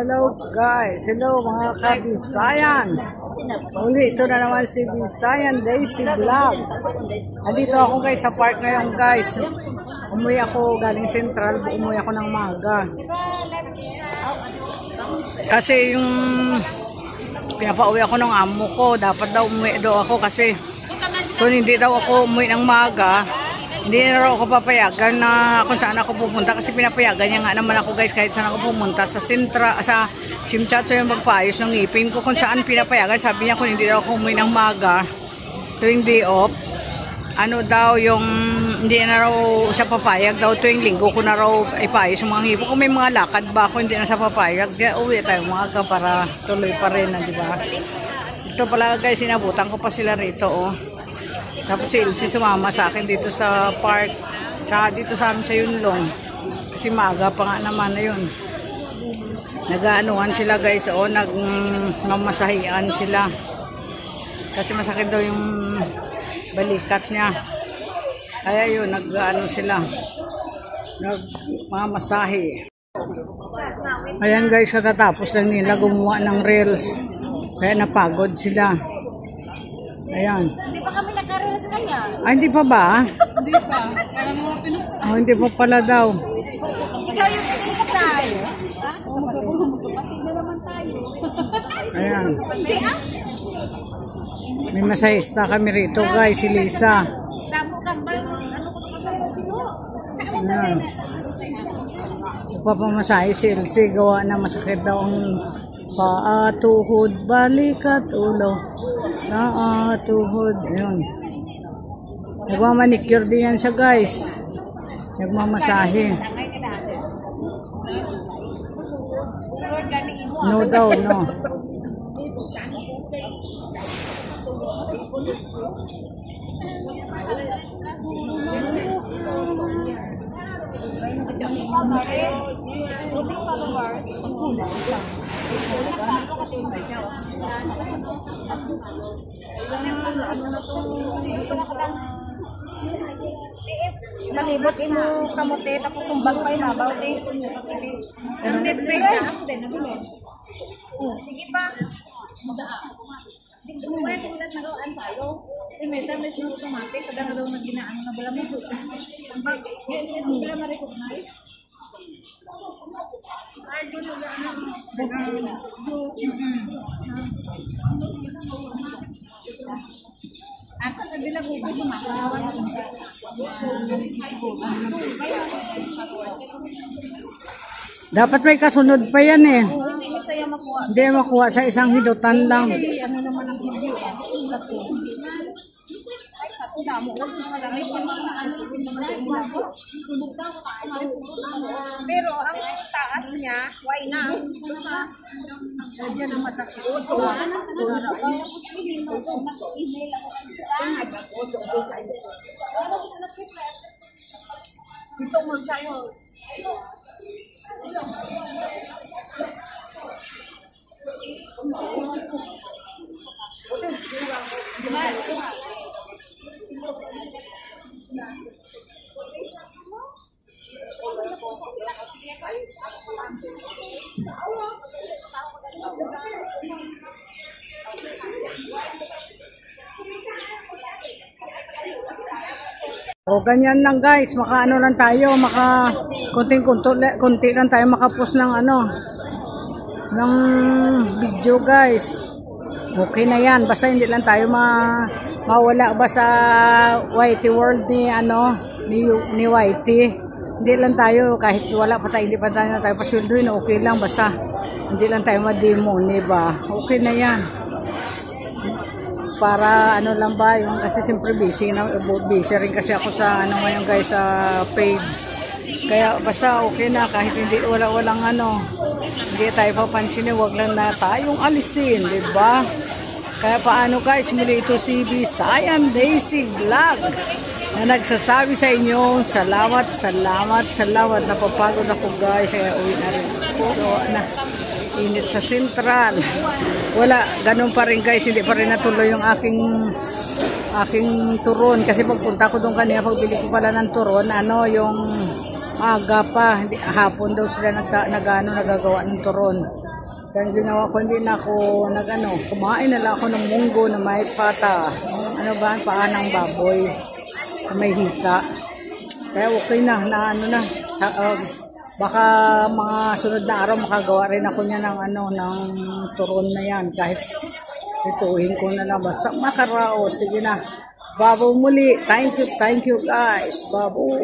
Hello guys, hello mga ka-Bisayan. Uli, ito na naman si Bisayan Daisy Vlog. Andito ako guys sa park ngayon guys. Umuwi ako galing Central, umuwi ako ng maga. Kasi yung pinapauwi ako ng amo ko, dapat daw umuwi daw ako kasi kung hindi daw ako umuwi ng maga, hindi na raw ako papayagan na kung saan ako pupunta kasi pinapayagan niya nga naman ako guys kahit saan ako pumunta sa Sintra, sa Chimchatso yung magpaayos ng ngipin ko kung saan pinapayagan. Sabi niya kung hindi daw ako umuwi ng maga tuwing day off, ano daw yung hindi na raw siya papayag daw tuwing linggo ko na raw ipaayos yung mga ngipin ko. May mga lakad ba ako hindi na siya papayag, kaya uwi tayo mga para tuloy pa rin na diba. Ito pala guys, sinabutan ko pa sila rito oh. Tapos si Elsie sumama sa akin dito sa park. Tsaka dito sa amin sa Yunlong. Kasi maaga pa nga naman na yun. Nag-aanuhan sila guys. O, nagmamasahian sila. Kasi masakit daw yung balikat niya. Kaya yun, nag-ano sila. Nagmamasahi. Ayan guys, katatapos lang nila gumawa ng reels. Kaya napagod sila. Ayan. Hindi pa kami nag-reels kanya. Ay, hindi pa ba? Hindi pa. Kaya mo pinusta. Oh, hindi pa pala daw. Ikaw yung pinusta tayo. Magkapatid na naman tayo. Ayan. Hindi ah. May masahista kami rito guys, si Lisa. Damo ka ba? Ano ko ito? Ayan. Papamasahe si Elsie, gawa na masakit daw ang paa, tuhod, balikat, ulo. Tuhod. Ayan. Nagmamanicure din yan siya guys. Nagmamasahe. No daw, no. Malibot mo kamote tapos sumbang pa ibabaw din. Sige pa. Di mo ba kung saan nagawan tayo? May time na siya automatic, kada nga daw nagginaan nga bala mo. Yan hindi nila ma-recognize. At sa kabila ko sa makawan ng Dapat may kasunod pa yan eh. hindi masaya makuha. Hindi makuha sa isang hidutan lang. Ano naman ang video? Pero ang taas niya, why na? Diyan ang masakit. Ito mo sa'yo. O ganyan lang guys, makaano lang tayo, konti lang tayo makapost ng ng video guys. Okay na yan, basta hindi lang tayo mawala ba sa YT world ni YT. Hindi lang tayo, kahit wala pa tayo, hindi pa tayo pasweldoin, okay lang, basta hindi lang tayo mademoni ba. Okay na yan. Para lang ba, yung kasi siyempre busy rin kasi ako sa ngayon guys sa page. Kaya basta okay na, kahit hindi walang hindi tayo papansinin, wag lang na tayong alisin, di ba? Kaya paano guys, muli ito si Bisayan Daisy Vlog na nagsasabi sa inyo, salamat. Napapagod ako guys, kaya uwi na rin. So, init sa Central. Wala, ganun pa rin guys, hindi pa rin natuloy yung aking turon kasi pagpunta ko doon kanina, pagbili ko pala ng turon, yung aga pa, hindi, hapon daw sila nagagawa ng turon. Kaya ginawa ko, hindi na ako kumain na lang ako ng munggo na may pata. Ano ba, paa ng baboy na may hita. Kaya okay na baka mga sunod na araw makagawa rin ako niya ng ng turon na yan. Kahit ituhin ko na lang, basta makarao. Sige na. Babo muli. Thank you guys. Babo.